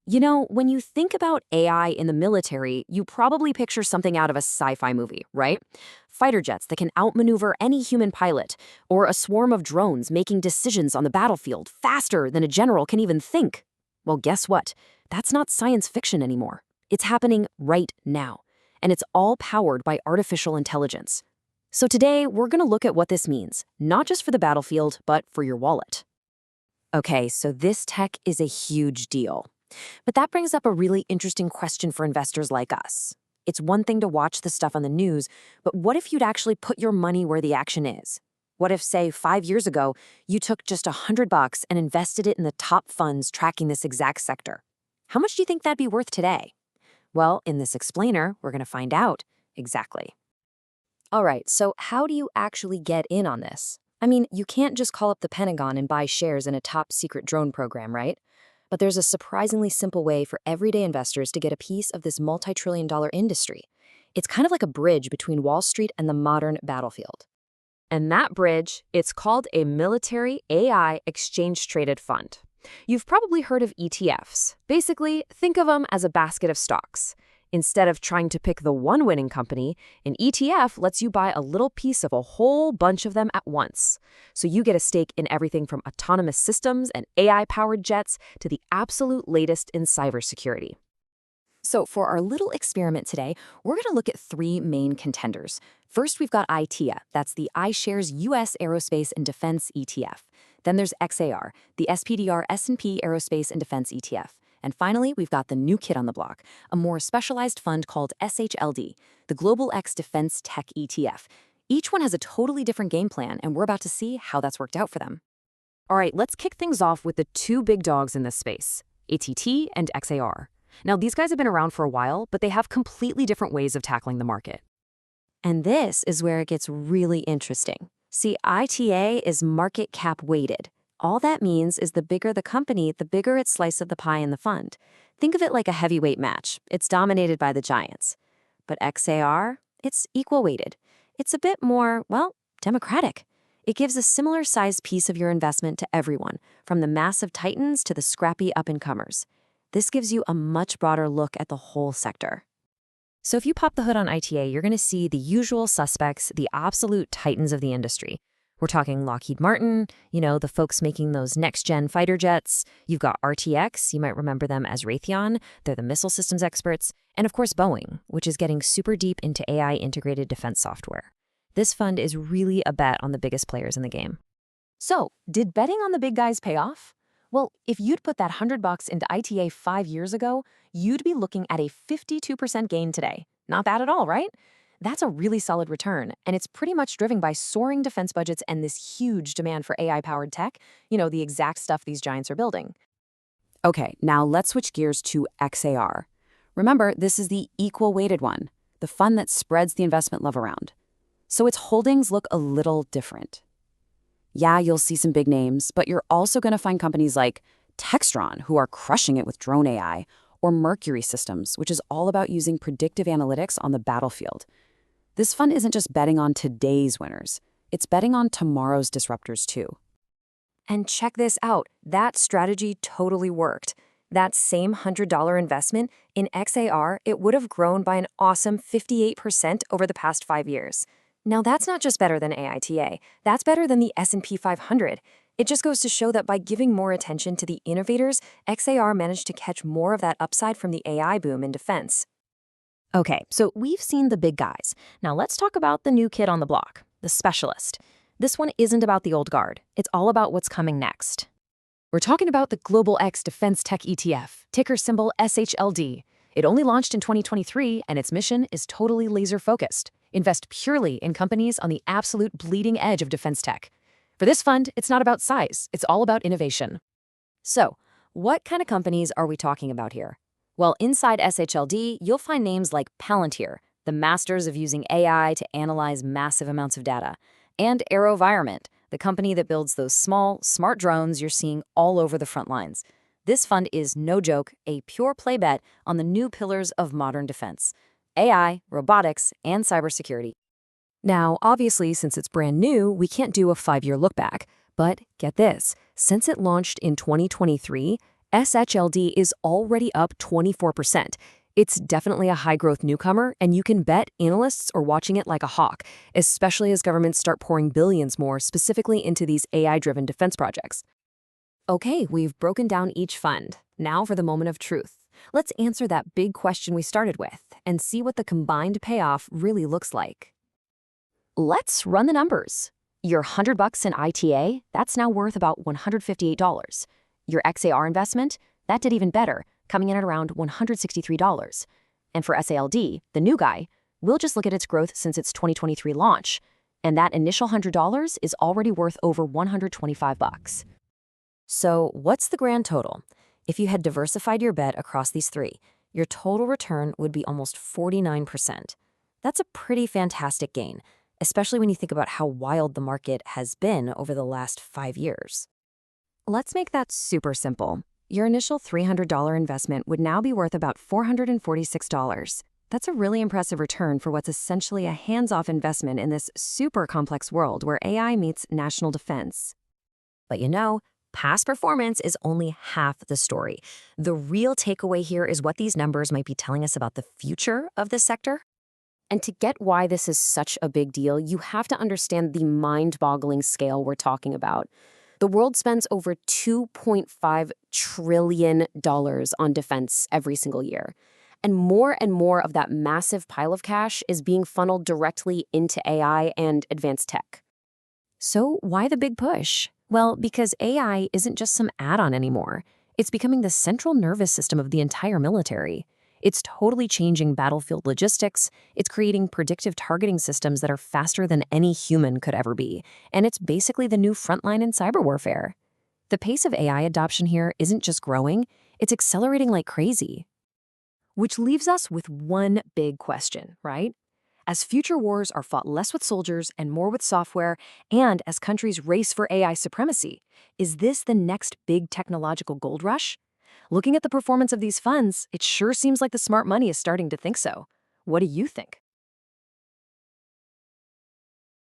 You know, when you think about AI in the military, you probably picture something out of a sci-fi movie, right? Fighter jets that can outmaneuver any human pilot, or a swarm of drones making decisions on the battlefield faster than a general can even think. Well, guess what? That's not science fiction anymore. It's happening right now, and it's all powered by artificial intelligence. So today, we're going to look at what this means, not just for the battlefield, but for your wallet. Okay, so this tech is a huge deal. But that brings up a really interesting question for investors like us. It's one thing to watch the stuff on the news, but what if you'd actually put your money where the action is? What if, say, 5 years ago, you took just $100 and invested it in the top funds tracking this exact sector? How much do you think that'd be worth today? Well, in this explainer, we're going to find out exactly. All right, so how do you actually get in on this? I mean, you can't just call up the Pentagon and buy shares in a top secret drone program, right? But there's a surprisingly simple way for everyday investors to get a piece of this multi-trillion-dollar industry. It's kind of like a bridge between Wall Street and the modern battlefield. And that bridge, it's called a military AI exchange-traded fund. You've probably heard of ETFs. Basically, think of them as a basket of stocks. Instead of trying to pick the one winning company, an ETF lets you buy a little piece of a whole bunch of them at once. So you get a stake in everything from autonomous systems and AI-powered jets to the absolute latest in cybersecurity. So for our little experiment today, we're going to look at three main contenders. First, we've got ITEA. That's the iShares U.S. Aerospace and Defense ETF. Then there's XAR, the SPDR S&P Aerospace and Defense ETF. And finally, we've got the new kid on the block, a more specialized fund called SHLD, the Global X Defense Tech ETF. Each one has a totally different game plan, and we're about to see how that's worked out for them. All right, let's kick things off with the two big dogs in this space, ATT and XAR. Now, these guys have been around for a while, but they have completely different ways of tackling the market. And this is where it gets really interesting. See, ITA is market cap weighted. All that means is the bigger the company, the bigger its slice of the pie in the fund. Think of it like a heavyweight match. It's dominated by the giants. But XAR, it's equal weighted. It's a bit more, well, democratic. It gives a similar sized piece of your investment to everyone, from the massive titans to the scrappy up-and-comers. This gives you a much broader look at the whole sector. So if you pop the hood on ITA, you're going to see the usual suspects, the absolute titans of the industry. We're talking Lockheed Martin, the folks making those next-gen fighter jets. You've got RTX, you might remember them as Raytheon. They're the missile systems experts. And of course, Boeing, which is getting super deep into AI-integrated defense software. This fund is really a bet on the biggest players in the game. So, did betting on the big guys pay off? Well, if you'd put that $100 into ITA 5 years ago, you'd be looking at a 52% gain today. Not bad at all, right? That's a really solid return, and it's pretty much driven by soaring defense budgets and this huge demand for AI-powered tech, the exact stuff these giants are building. Okay, now let's switch gears to XAR. Remember, this is the equal-weighted one, the fund that spreads the investment love around. So its holdings look a little different. Yeah, you'll see some big names, but you're also going to find companies like Textron, who are crushing it with drone AI, or Mercury Systems, which is all about using predictive analytics on the battlefield. This fund isn't just betting on today's winners. It's betting on tomorrow's disruptors, too. And check this out. That strategy totally worked. That same $100 investment in XAR, it would have grown by an awesome 58% over the past 5 years. Now, that's not just better than AITA. That's better than the S&P 500. It just goes to show that by giving more attention to the innovators, XAR managed to catch more of that upside from the AI boom in defense. Okay, so we've seen the big guys. Now let's talk about the new kid on the block, the specialist. This one isn't about the old guard. It's all about what's coming next. We're talking about the Global X Defense Tech ETF, ticker symbol SHLD. It only launched in 2023, and its mission is totally laser-focused. Invest purely in companies on the absolute bleeding edge of defense tech. For this fund, it's not about size. It's all about innovation. So, what kind of companies are we talking about here? Well, inside SHLD, you'll find names like Palantir, the masters of using AI to analyze massive amounts of data, and AeroVironment, the company that builds those small, smart drones you're seeing all over the front lines. This fund is, no joke, a pure play bet on the new pillars of modern defense: AI, robotics, and cybersecurity. Now, obviously, since it's brand new, we can't do a 5-year look back. But get this, since it launched in 2023, SHLD is already up 24%. It's definitely a high-growth newcomer, and you can bet analysts are watching it like a hawk, especially as governments start pouring billions more specifically into these AI-driven defense projects. Okay, we've broken down each fund. Now for the moment of truth. Let's answer that big question we started with and see what the combined payoff really looks like. Let's run the numbers. Your $100 in ITA, that's now worth about $158. Your XAR investment, that did even better, coming in at around $163. And for SALD, the new guy, we'll just look at its growth since its 2023 launch, and that initial $100 is already worth over $125. So what's the grand total? If you had diversified your bet across these three, your total return would be almost 49%. That's a pretty fantastic gain, especially when you think about how wild the market has been over the last 5 years. Let's make that super simple. Your initial $300 investment would now be worth about $446. That's a really impressive return for what's essentially a hands-off investment in this super complex world where AI meets national defense. But past performance is only half the story. The real takeaway here is what these numbers might be telling us about the future of this sector. And to get why this is such a big deal, you have to understand the mind-boggling scale we're talking about. The world spends over $2.5 trillion on defense every single year. And more of that massive pile of cash is being funneled directly into AI and advanced tech. So why the big push? Well, because AI isn't just some add-on anymore. It's becoming the central nervous system of the entire military. It's totally changing battlefield logistics. It's creating predictive targeting systems that are faster than any human could ever be. And it's basically the new frontline in cyber warfare. The pace of AI adoption here isn't just growing, it's accelerating like crazy. Which leaves us with one big question, right? As future wars are fought less with soldiers and more with software, and as countries race for AI supremacy, is this the next big technological gold rush? Looking at the performance of these funds, it sure seems like the smart money is starting to think so. What do you think?